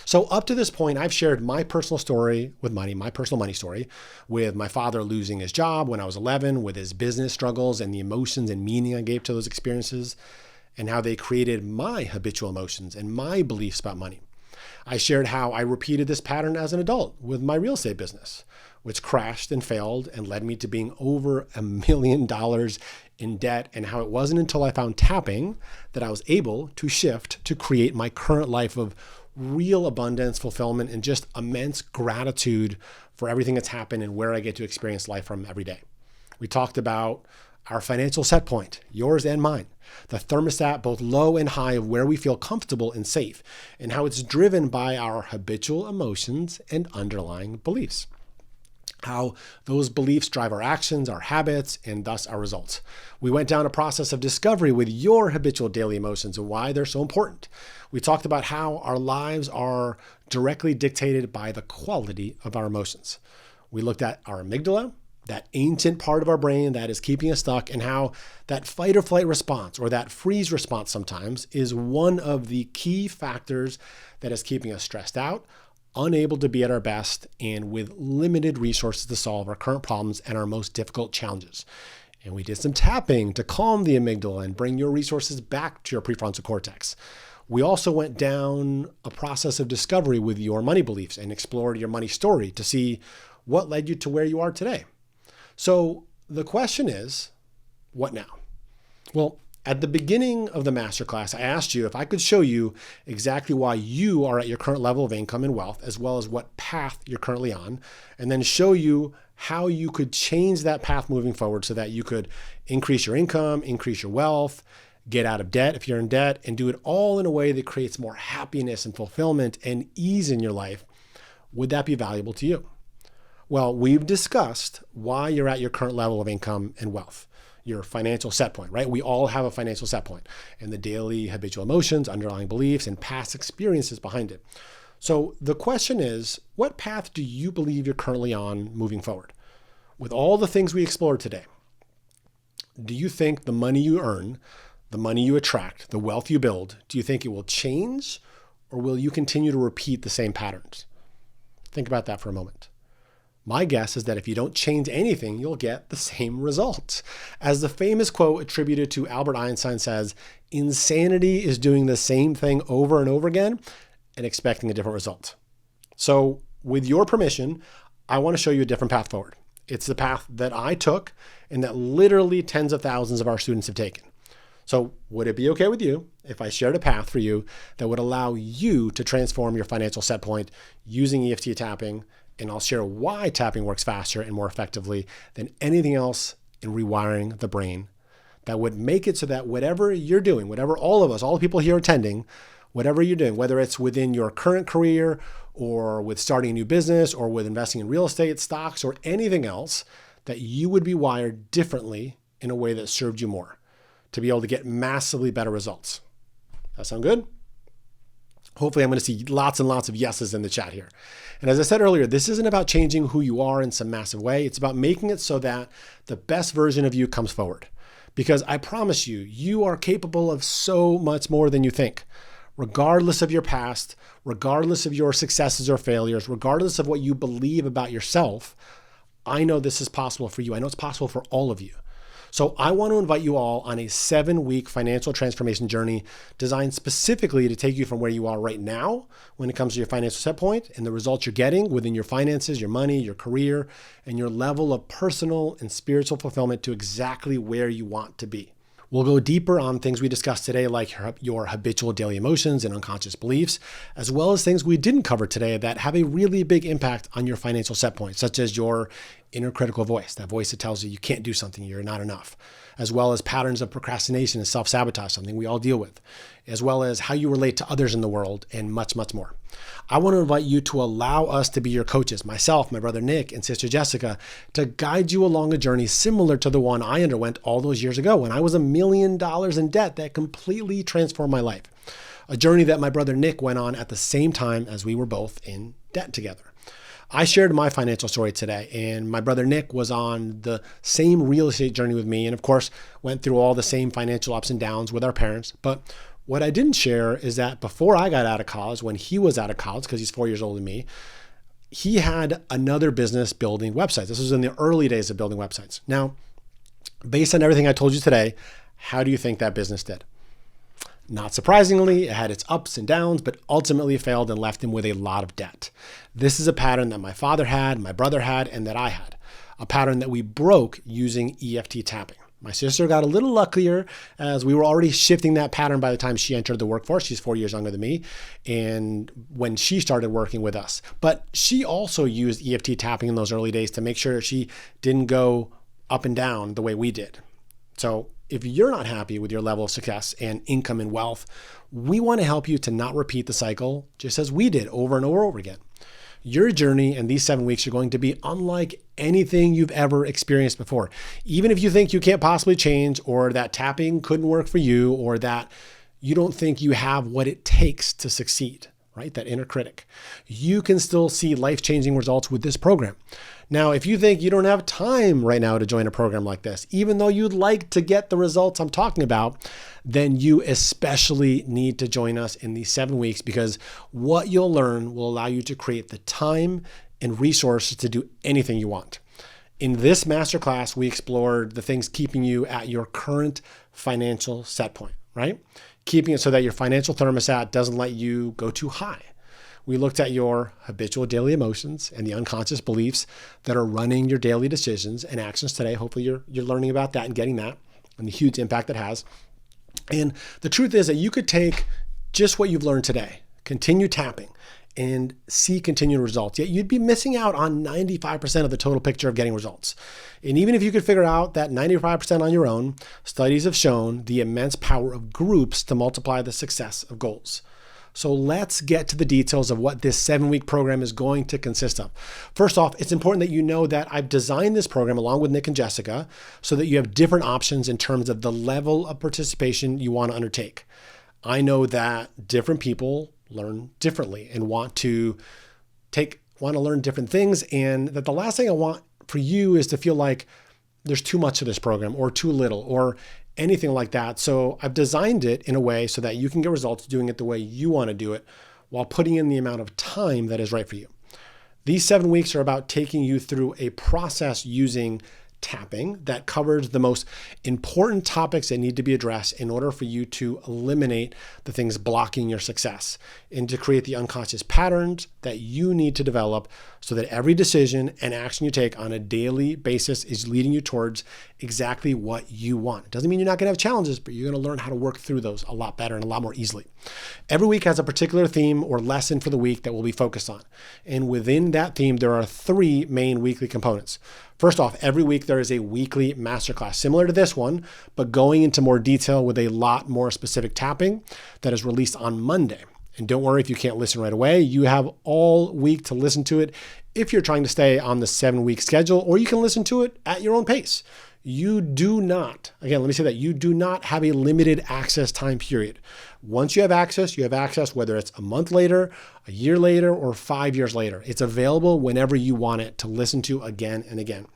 So up to this point, I've shared my personal story with money, my personal money story, with my father losing his job when I was 11, with his business struggles and the emotions and meaning I gave to those experiences, and how they created my habitual emotions and my beliefs about money. I shared how I repeated this pattern as an adult with my real estate business, which crashed and failed and led me to being over $1 million in debt, and how it wasn't until I found tapping that I was able to shift to create my current life of real abundance, fulfillment, and just immense gratitude for everything that's happened and where I get to experience life from every day. We talked about our financial set point, yours and mine, the thermostat, both low and high, of where we feel comfortable and safe, and how it's driven by our habitual emotions and underlying beliefs. How those beliefs drive our actions, our habits, and thus our results. We went down a process of discovery with your habitual daily emotions and why they're so important. We talked about how our lives are directly dictated by the quality of our emotions. We looked at our amygdala, that ancient part of our brain that is keeping us stuck, and how that fight or flight response, or that freeze response sometimes, is one of the key factors that is keeping us stressed out, unable to be at our best, and with limited resources to solve our current problems and our most difficult challenges. And we did some tapping to calm the amygdala and bring your resources back to your prefrontal cortex. We also went down a process of discovery with your money beliefs and explored your money story to see what led you to where you are today. So the question is, what now? Well, at the beginning of the masterclass, I asked you if I could show you exactly why you are at your current level of income and wealth, as well as what path you're currently on, and then show you how you could change that path moving forward so that you could increase your income, increase your wealth, get out of debt if you're in debt, and do it all in a way that creates more happiness and fulfillment and ease in your life. Would that be valuable to you? Well, we've discussed why you're at your current level of income and wealth, your financial set point, right? We all have a financial set point, and the daily habitual emotions, underlying beliefs, and past experiences behind it. So the question is, what path do you believe you're currently on moving forward? With all the things we explored today, do you think the money you earn, the money you attract, the wealth you build, do you think it will change, or will you continue to repeat the same patterns? Think about that for a moment. My guess is that if you don't change anything, you'll get the same results. As the famous quote attributed to Albert Einstein says, insanity is doing the same thing over and over again and expecting a different result. So with your permission, I want to show you a different path forward. It's the path that I took and that literally tens of thousands of our students have taken. So would it be okay with you if I shared a path for you that would allow you to transform your financial set point using EFT tapping? And I'll share why tapping works faster and more effectively than anything else in rewiring the brain, that would make it so that whatever you're doing, whatever all of us, all the people here attending, whatever you're doing, whether it's within your current career or with starting a new business or with investing in real estate, stocks, or anything else, that you would be wired differently in a way that served you more to be able to get massively better results. That sound good? Hopefully I'm going to see lots and lots of yeses in the chat here. And as I said earlier, this isn't about changing who you are in some massive way. It's about making it so that the best version of you comes forward. Because I promise you, you are capable of so much more than you think. Regardless of your past, regardless of your successes or failures, regardless of what you believe about yourself, I know this is possible for you. I know it's possible for all of you. So I want to invite you all on a 7-week financial transformation journey designed specifically to take you from where you are right now when it comes to your financial set point and the results you're getting within your finances, your money, your career, and your level of personal and spiritual fulfillment to exactly where you want to be. We'll go deeper on things we discussed today, like your habitual daily emotions and unconscious beliefs, as well as things we didn't cover today that have a really big impact on your financial set point, such as your inner critical voice, that voice that tells you you can't do something, you're not enough, as well as patterns of procrastination and self-sabotage, something we all deal with, as well as how you relate to others in the world, and much, much more. I want to invite you to allow us to be your coaches, myself, my brother Nick, and sister Jessica, to guide you along a journey similar to the one I underwent all those years ago when I was $1 million in debt that completely transformed my life. A journey that my brother Nick went on at the same time as we were both in debt together. I shared my financial story today, and my brother Nick was on the same real estate journey with me, and of course, went through all the same financial ups and downs with our parents. But What I didn't share is that before I got out of college, when he was out of college, because he's 4 years older than me, he had another business building websites. This was in the early days of building websites. Now, based on everything I told you today, how do you think that business did? Not surprisingly, it had its ups and downs, but ultimately failed and left him with a lot of debt. This is a pattern that my father had, my brother had, and that I had. A pattern that we broke using EFT tapping. My sister got a little luckier as we were already shifting that pattern by the time she entered the workforce. She's 4 years younger than me. And when she started working with us, but she also used EFT tapping in those early days to make sure she didn't go up and down the way we did. So if you're not happy with your level of success and income and wealth, we want to help you to not repeat the cycle just as we did over and over again. Your journey in these 7 weeks are going to be unlike anything you've ever experienced before. Even if you think you can't possibly change, or that tapping couldn't work for you, or that you don't think you have what it takes to succeed, right? That inner critic. You can still see life-changing results with this program. Now, if you think you don't have time right now to join a program like this, even though you'd like to get the results I'm talking about, then you especially need to join us in these 7 weeks, because what you'll learn will allow you to create the time and resources to do anything you want. In this masterclass, we explored the things keeping you at your current financial set point, right? Keeping it so that your financial thermostat doesn't let you go too high. We looked at your habitual daily emotions and the unconscious beliefs that are running your daily decisions and actions today. Hopefully you're learning about that and getting that and the huge impact that has. And the truth is that you could take just what you've learned today, continue tapping, and see continued results. Yet you'd be missing out on 95% of the total picture of getting results. And even if you could figure out that 95% on your own, studies have shown the immense power of groups to multiply the success of goals. So let's get to the details of what this 7-week program is going to consist of. First off, it's important that you know that I've designed this program along with Nick and Jessica so that you have different options in terms of the level of participation you want to undertake. I know that different people learn differently and want to learn different things, and that the last thing I want for you is to feel like there's too much of this program or too little or anything like that. So I've designed it in a way so that you can get results doing it the way you want to do it while putting in the amount of time that is right for you. These 7 weeks are about taking you through a process using tapping that covers the most important topics that need to be addressed in order for you to eliminate the things blocking your success and to create the unconscious patterns that you need to develop so that every decision and action you take on a daily basis is leading you towards exactly what you want. It doesn't mean you're not going to have challenges, but you're going to learn how to work through those a lot better and a lot more easily. Every week has a particular theme or lesson for the week that we'll be focused on. And within that theme, there are 3 main weekly components. First off, every week there is a weekly masterclass similar to this one, but going into more detail with a lot more specific tapping that is released on Monday. And don't worry if you can't listen right away. You have all week to listen to it if you're trying to stay on the 7-week schedule, or you can listen to it at your own pace. You do not, again, let me say that you do not have a limited access time period. Once you have access whether it's a month later, a year later, or 5 years later. It's available whenever you want it to listen to again and again.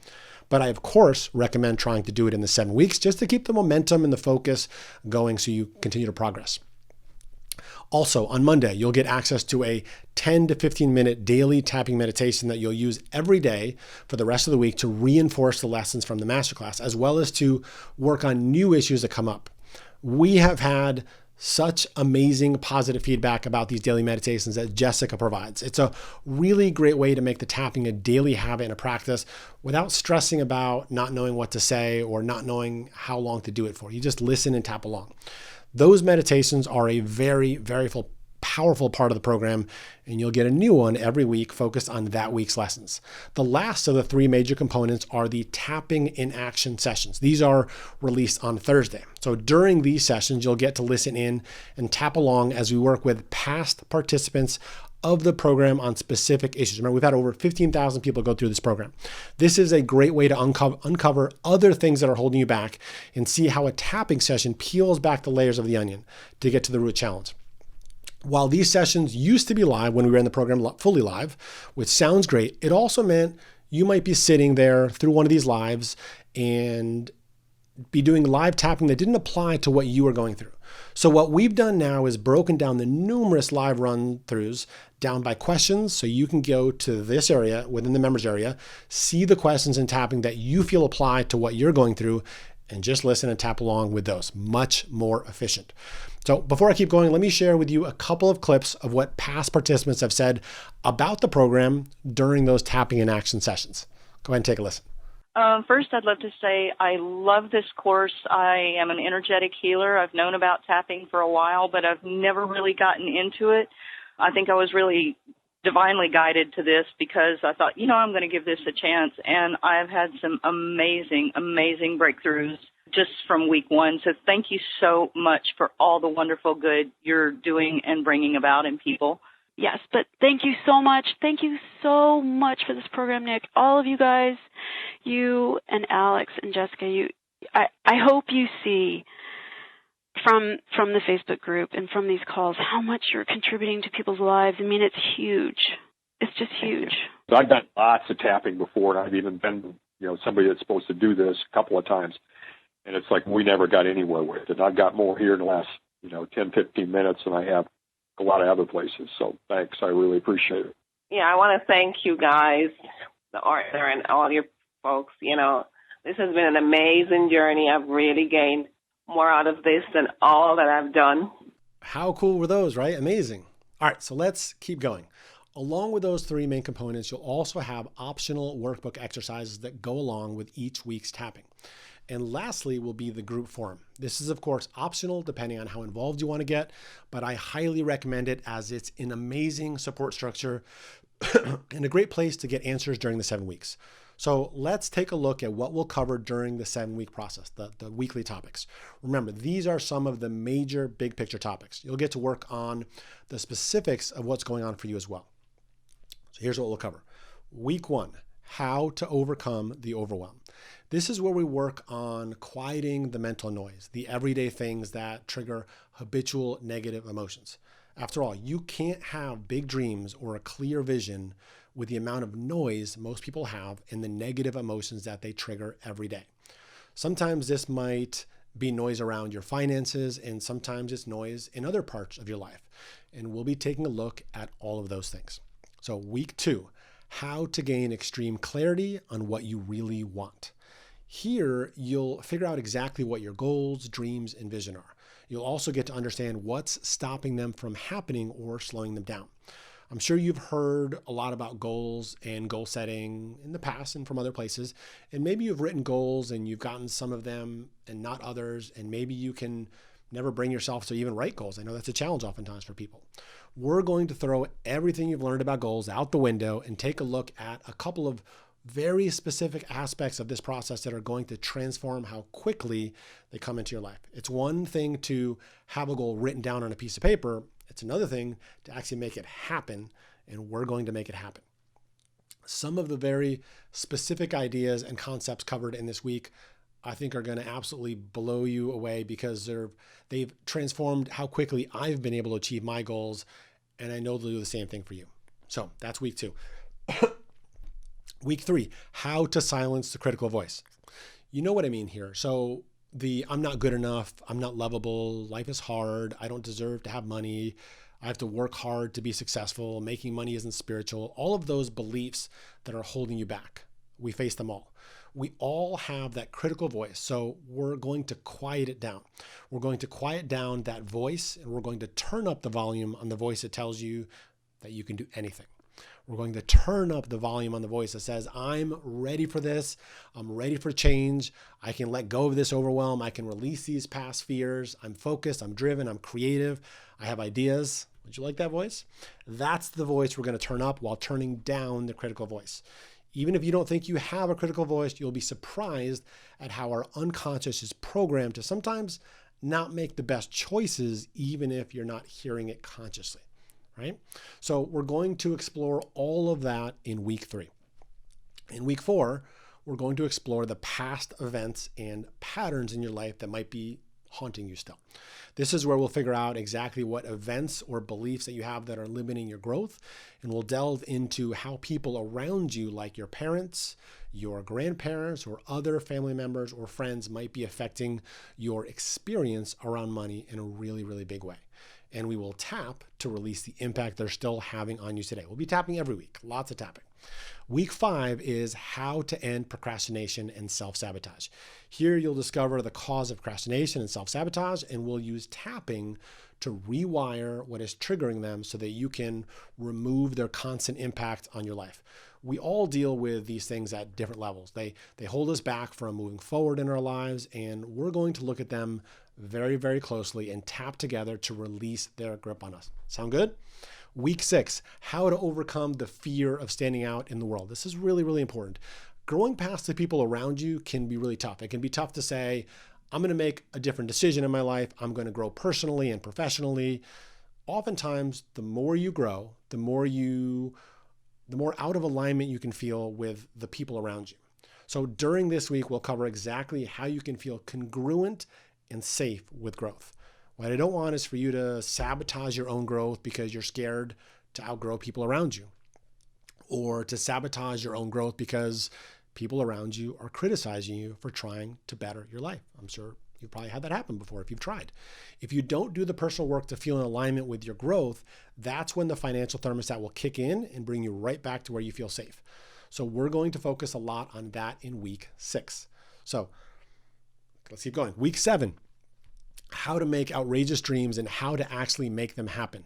But I, of course, recommend trying to do it in the 7 weeks just to keep the momentum and the focus going so you continue to progress. Also, on Monday, you'll get access to a 10 to 15 minute daily tapping meditation that you'll use every day for the rest of the week to reinforce the lessons from the masterclass, as well as to work on new issues that come up. We have had such amazing positive feedback about these daily meditations that Jessica provides. It's a really great way to make the tapping a daily habit and a practice without stressing about not knowing what to say or not knowing how long to do it for. You just listen and tap along. Those meditations are a very, very powerful part of the program, and you'll get a new one every week focused on that week's lessons. The last of the 3 major components are the tapping in action sessions. These are released on Thursday. So during these sessions, you'll get to listen in and tap along as we work with past participants of the program on specific issues. Remember, we've had over 15,000 people go through this program. This is a great way to uncover other things that are holding you back and see how a tapping session peels back the layers of the onion to get to the root challenge. While these sessions used to be live when we were in the program fully live, which sounds great, it also meant you might be sitting there through one of these lives and be doing live tapping that didn't apply to what you were going through. So what we've done now is broken down the numerous live run-throughs down by questions, so you can go to this area within the members area, see the questions and tapping that you feel apply to what you're going through, and just listen and tap along with those. Much more efficient. So before I keep going, let me share with you a couple of clips of what past participants have said about the program during those tapping and action sessions. Go ahead and take a listen. First, I'd love to say I love this course. I am an energetic healer. I've known about tapping for a while, but I've never really gotten into it. I think I was really divinely guided to this because I thought, I'm going to give this a chance. And I've had some amazing, amazing breakthroughs just from week one. So thank you so much for all the wonderful good you're doing and bringing about in people. Yes, but thank you so much. Thank you so much for this program, Nick. All of you guys, you and Alex and Jessica, I hope you see from the Facebook group and from these calls how much you're contributing to people's lives. I mean, it's huge. It's just huge. I've done lots of tapping before, and I've even been, somebody that's supposed to do this a couple of times, and it's like we never got anywhere with it. I've got more here in the last, 10, 15 minutes than I have a lot of other places. So thanks. I really appreciate it. Yeah, I want to thank you guys, the Arthur and all your folks. This has been an amazing journey. I've really gained more out of this than all that I've done. How cool were those, right? Amazing. All right, so let's keep going. Along with those three main components, you'll also have optional workbook exercises that go along with each week's tapping. And lastly will be the group forum. This is, of course, optional depending on how involved you want to get, but I highly recommend it as it's an amazing support structure and a great place to get answers during the 7 weeks. So let's take a look at what we'll cover during the 7-week process, the weekly topics. Remember, these are some of the major big picture topics. You'll get to work on the specifics of what's going on for you as well. So here's what we'll cover. Week 1, how to overcome the overwhelm. This is where we work on quieting the mental noise, the everyday things that trigger habitual negative emotions. After all, you can't have big dreams or a clear vision with the amount of noise most people have and the negative emotions that they trigger every day. Sometimes this might be noise around your finances, and sometimes it's noise in other parts of your life. And we'll be taking a look at all of those things. So week 2, how to gain extreme clarity on what you really want. Here, you'll figure out exactly what your goals, dreams, and vision are. You'll also get to understand what's stopping them from happening or slowing them down. I'm sure you've heard a lot about goals and goal setting in the past and from other places, and maybe you've written goals and you've gotten some of them and not others, and maybe you can never bring yourself to even write goals. I know that's a challenge oftentimes for people. We're going to throw everything you've learned about goals out the window and take a look at a couple of very specific aspects of this process that are going to transform how quickly they come into your life. It's one thing to have a goal written down on a piece of paper. It's another thing to actually make it happen, and we're going to make it happen. Some of the very specific ideas and concepts covered in this week, I think, are going to absolutely blow you away because they've transformed how quickly I've been able to achieve my goals, and I know they'll do the same thing for you. So that's week 2. Week 3, how to silence the critical voice. You know what I mean here. So I'm not good enough, I'm not lovable, life is hard, I don't deserve to have money, I have to work hard to be successful, making money isn't spiritual, all of those beliefs that are holding you back. We face them all. We all have that critical voice, so we're going to quiet it down. We're going to quiet down that voice, and we're going to turn up the volume on the voice that tells you that you can do anything. We're going to turn up the volume on the voice that says, I'm ready for this. I'm ready for change. I can let go of this overwhelm. I can release these past fears. I'm focused. I'm driven. I'm creative. I have ideas. Would you like that voice? That's the voice we're going to turn up while turning down the critical voice. Even if you don't think you have a critical voice, you'll be surprised at how our unconscious is programmed to sometimes not make the best choices, even if you're not hearing it consciously. Right? So we're going to explore all of that in week 3. In week 4, we're going to explore the past events and patterns in your life that might be haunting you still. This is where we'll figure out exactly what events or beliefs that you have that are limiting your growth. And we'll delve into how people around you, like your parents, your grandparents, or other family members or friends, might be affecting your experience around money in a really, really big way. And we will tap to release the impact they're still having on you today. We'll be tapping every week, lots of tapping. Week 5 is how to end procrastination and self-sabotage. Here you'll discover the cause of procrastination and self-sabotage, and we'll use tapping to rewire what is triggering them so that you can remove their constant impact on your life. We all deal with these things at different levels. They hold us back from moving forward in our lives, and we're going to look at them very, very closely and tap together to release their grip on us. Sound good? Week 6, how to overcome the fear of standing out in the world. This is really, really important. Growing past the people around you can be really tough. It can be tough to say, I'm going to make a different decision in my life. I'm going to grow personally and professionally. Oftentimes, the more you grow, the more out of alignment you can feel with the people around you. So during this week, we'll cover exactly how you can feel congruent and safe with growth. What I don't want is for you to sabotage your own growth because you're scared to outgrow people around you, or to sabotage your own growth because people around you are criticizing you for trying to better your life. I'm sure you've probably had that happen before if you've tried. If you don't do the personal work to feel in alignment with your growth, that's when the financial thermostat will kick in and bring you right back to where you feel safe. So we're going to focus a lot on that in week 6. So let's keep going. Week 7. How to make outrageous dreams and how to actually make them happen.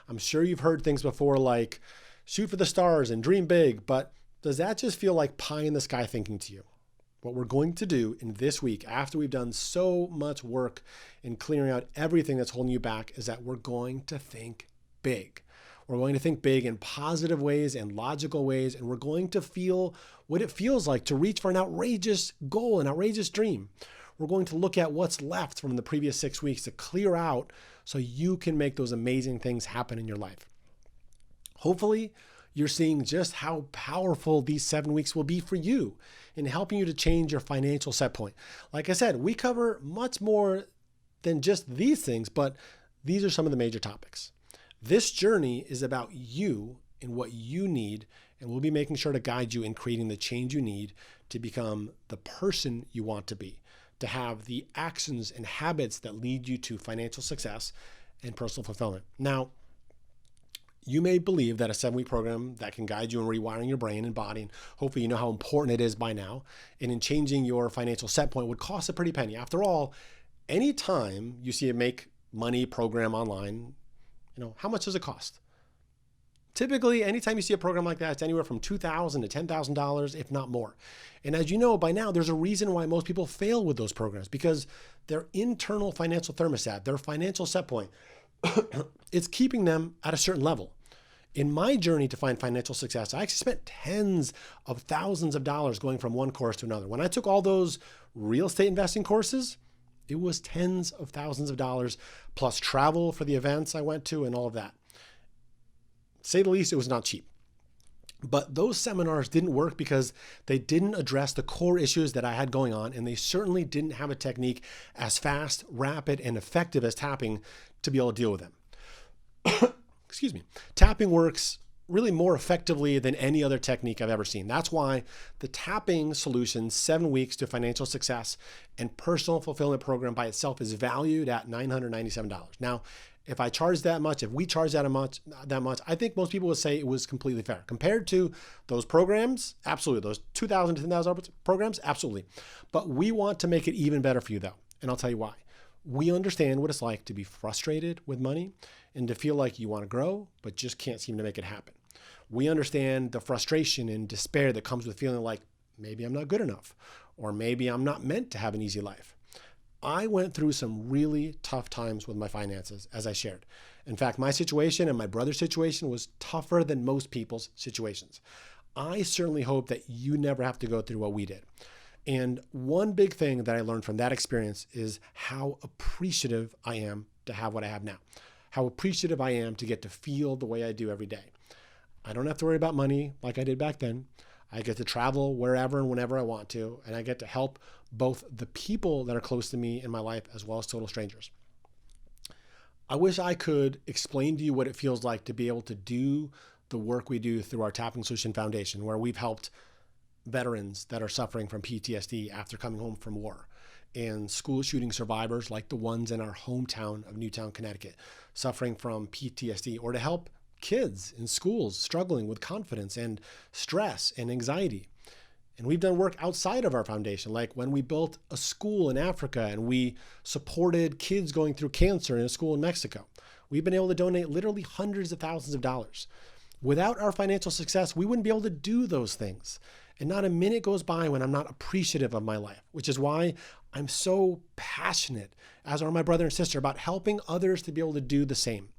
I'm sure you've heard things before like shoot for the stars and dream big, but does that just feel like pie in the sky thinking to you? What we're going to do in this week, after we've done so much work in clearing out everything that's holding you back, is that we're going to think big. We're going to think big in positive ways and logical ways, and we're going to feel what it feels like to reach for an outrageous goal, an outrageous dream. We're going to look at what's left from the previous 6 weeks to clear out so you can make those amazing things happen in your life. Hopefully, you're seeing just how powerful these 7 weeks will be for you in helping you to change your financial set point. Like I said, we cover much more than just these things, but these are some of the major topics. This journey is about you and what you need, and we'll be making sure to guide you in creating the change you need to become the person you want to be, to have the actions and habits that lead you to financial success and personal fulfillment. Now, you may believe that a 7-week program that can guide you in rewiring your brain and body, and hopefully you know how important it is by now, and in changing your financial set point would cost a pretty penny. After all, anytime you see a Make Money program online, how much does it cost? Typically, anytime you see a program like that, it's anywhere from $2,000 to $10,000, if not more. And as you know by now, there's a reason why most people fail with those programs, because their internal financial thermostat, their financial set point, it's keeping them at a certain level. In my journey to find financial success, I actually spent tens of thousands of dollars going from one course to another. When I took all those real estate investing courses, it was tens of thousands of dollars, plus travel for the events I went to and all of that. To say the least, it was not cheap. But those seminars didn't work because they didn't address the core issues that I had going on, and they certainly didn't have a technique as fast, rapid, and effective as tapping to be able to deal with them. Excuse me. Tapping works really more effectively than any other technique I've ever seen. That's why the Tapping Solutions 7 Weeks to Financial Success and Personal Fulfillment Program by itself is valued at $997. Now, if I charge that much, if we charge that much, I think most people would say it was completely fair. Compared to those programs, absolutely. Those $2,000 to $10,000 programs, absolutely. But we want to make it even better for you though, and I'll tell you why. We understand what it's like to be frustrated with money and to feel like you want to grow, but just can't seem to make it happen. We understand the frustration and despair that comes with feeling like maybe I'm not good enough, or maybe I'm not meant to have an easy life. I went through some really tough times with my finances, as I shared. In fact, my situation and my brother's situation was tougher than most people's situations. I certainly hope that you never have to go through what we did. And one big thing that I learned from that experience is how appreciative I am to have what I have now. How appreciative I am to get to feel the way I do every day. I don't have to worry about money like I did back then. I get to travel wherever and whenever I want to, and I get to help both the people that are close to me in my life as well as total strangers. I wish I could explain to you what it feels like to be able to do the work we do through our Tapping Solution Foundation, where we've helped veterans that are suffering from PTSD after coming home from war, and school shooting survivors like the ones in our hometown of Newtown, Connecticut, suffering from PTSD, or to help kids in schools struggling with confidence and stress and anxiety. And we've done work outside of our foundation, like when we built a school in Africa and we supported kids going through cancer in a school in Mexico. We've been able to donate literally hundreds of thousands of dollars. Without our financial success, we wouldn't be able to do those things. And not a minute goes by when I'm not appreciative of my life, which is why I'm so passionate, as are my brother and sister, about helping others to be able to do the same.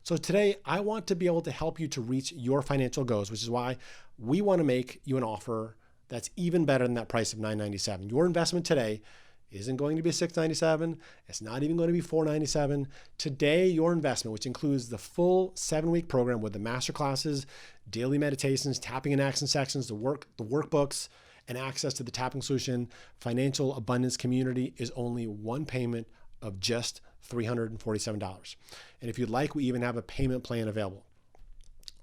So today, I want to be able to help you to reach your financial goals, which is why we want to make you an offer that's even better than that price of $997. Your investment today isn't going to be $697. It's not even going to be $497. Today, your investment, which includes the full 7-week program with the masterclasses, daily meditations, tapping and action sections, the workbooks, and access to the Tapping Solution Financial Abundance Community, is only one payment of just $347. And if you'd like, we even have a payment plan available.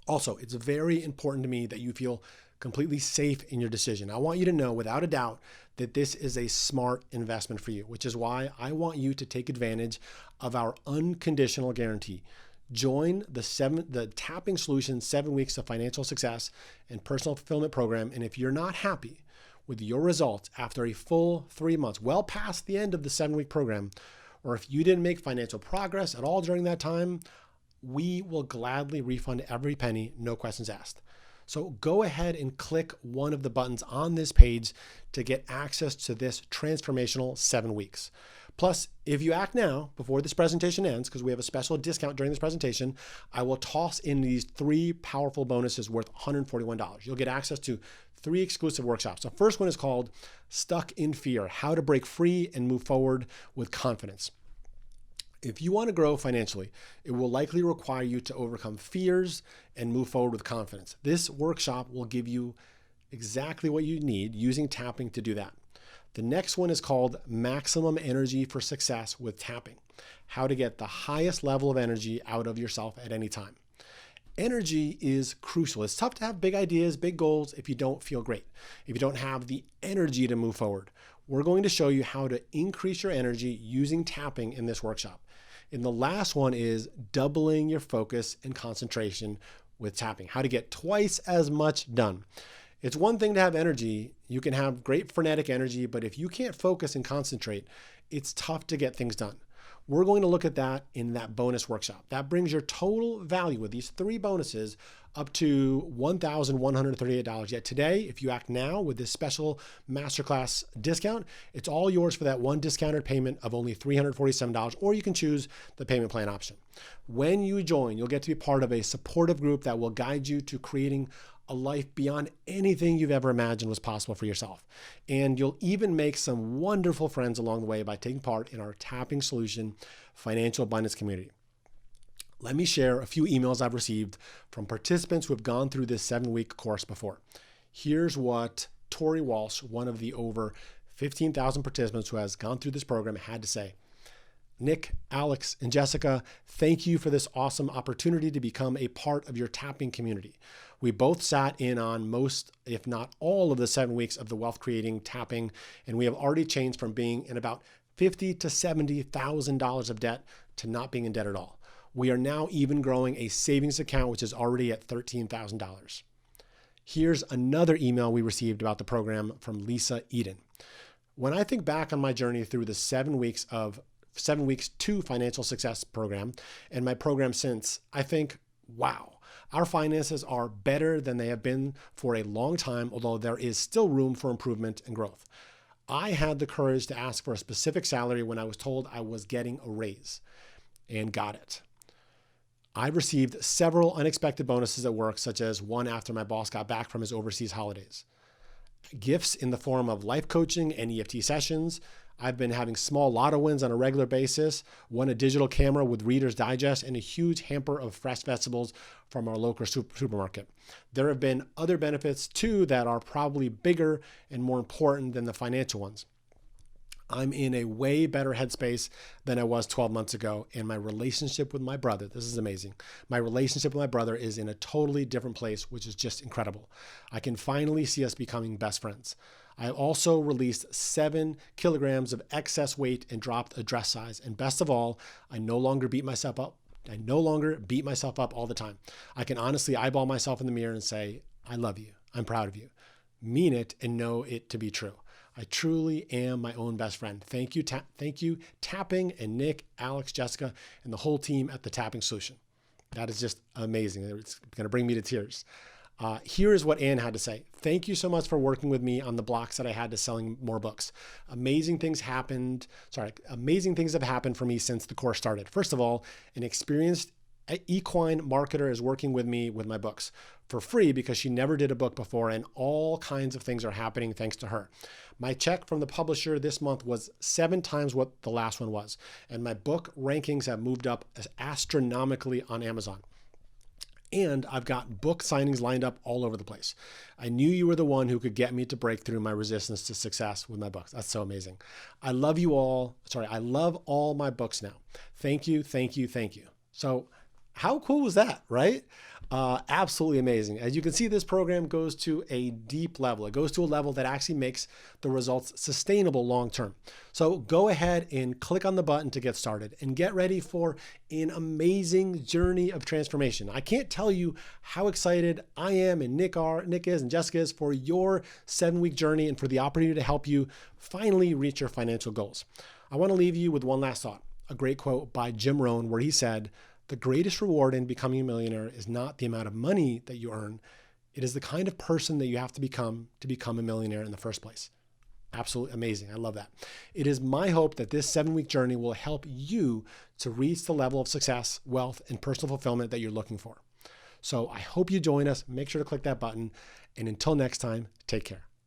Also, it's very important to me that you feel completely safe in your decision. I want you to know without a doubt that this is a smart investment for you, which is why I want you to take advantage of our unconditional guarantee. Join the Tapping Solution 7 Weeks of Financial Success and Personal Fulfillment Program. And if you're not happy with your results after a full 3 months, well past the end of the 7-week program, or if you didn't make financial progress at all during that time, we will gladly refund every penny, no questions asked. So go ahead and click one of the buttons on this page to get access to this transformational 7 weeks. Plus, if you act now before this presentation ends, because we have a special discount during this presentation, I will toss in these 3 powerful bonuses worth $141. You'll get access to 3 exclusive workshops. The first one is called Stuck in Fear: How to Break Free and Move Forward with Confidence. If you want to grow financially, it will likely require you to overcome fears and move forward with confidence. This workshop will give you exactly what you need using tapping to do that. The next one is called Maximum Energy for Success with Tapping: How to Get the Highest Level of Energy Out of Yourself at any time. Energy is crucial. It's tough to have big ideas, big goals if you don't feel great, if you don't have the energy to move forward. We're going to show you how to increase your energy using tapping in this workshop. And the last one is doubling your focus and concentration with tapping: how to get twice as much done. It's one thing to have energy. You can have great frenetic energy, but if you can't focus and concentrate, it's tough to get things done. We're going to look at that in that bonus workshop. That brings your total value with these 3 bonuses up to $1,138. Yet today, if you act now with this special masterclass discount, it's all yours for that one discounted payment of only $347, or you can choose the payment plan option. When you join, you'll get to be part of a supportive group that will guide you to creating a life beyond anything you've ever imagined was possible for yourself. And you'll even make some wonderful friends along the way by taking part in our Tapping Solution Financial Abundance Community. Let me share a few emails I've received from participants who have gone through this 7-week course before. Here's what Tori Walsh, one of the over 15,000 participants who has gone through this program, had to say. Nick, Alex, and Jessica, thank you for this awesome opportunity to become a part of your tapping community. We both sat in on most, if not all, of the 7 weeks of the wealth creating tapping, and we have already changed from being in about $50,000 to $70,000 of debt to not being in debt at all. We are now even growing a savings account, which is already at $13,000. Here's another email we received about the program from Lisa Eden. When I think back on my journey through the 7 weeks to Financial Success program and my program since, I think, wow, our finances are better than they have been for a long time, although there is still room for improvement and growth. I had the courage to ask for a specific salary when I was told I was getting a raise, and got it. I received several unexpected bonuses at work, such as one after my boss got back from his overseas holidays. Gifts in the form of life coaching and EFT sessions. I've been having small lotto wins on a regular basis, won a digital camera with Reader's Digest, and a huge hamper of fresh vegetables from our local supermarket. There have been other benefits too that are probably bigger and more important than the financial ones. I'm in a way better headspace than I was 12 months ago. And my relationship with my brother, this is amazing. My relationship with my brother is in a totally different place, which is just incredible. I can finally see us becoming best friends. I also released 7 kilograms of excess weight and dropped a dress size. And best of all, I no longer beat myself up all the time. I can honestly eyeball myself in the mirror and say, I love you. I'm proud of you. Mean it and know it to be true. I truly am my own best friend. Thank you, Tapping, and Nick, Alex, Jessica, and the whole team at the Tapping Solution. That is just amazing. It's going to bring me to tears. Here is what Anne had to say. Thank you so much for working with me on the blocks that I had to selling more books. Amazing things have happened for me since the course started. First of all, an experienced equine marketer is working with me with my books for free because she never did a book before, and all kinds of things are happening thanks to her. My check from the publisher this month was 7 times what the last one was, and my book rankings have moved up astronomically on Amazon. And I've got book signings lined up all over the place. I knew you were the one who could get me to break through my resistance to success with my books. That's so amazing. I love all my books now. Thank you, thank you, thank you. So how cool was that, right? Absolutely amazing. As you can see, this program goes to a deep level. It goes to a level that actually makes the results sustainable long-term. So go ahead and click on the button to get started and get ready for an amazing journey of transformation. I can't tell you how excited I am and Nick is and Jessica is for your 7-week journey and for the opportunity to help you finally reach your financial goals. I want to leave you with one last thought, a great quote by Jim Rohn where he said, "The greatest reward in becoming a millionaire is not the amount of money that you earn. It is the kind of person that you have to become a millionaire in the first place." Absolutely amazing. I love that. It is my hope that this 7-week journey will help you to reach the level of success, wealth, and personal fulfillment that you're looking for. So I hope you join us. Make sure to click that button. And until next time, take care.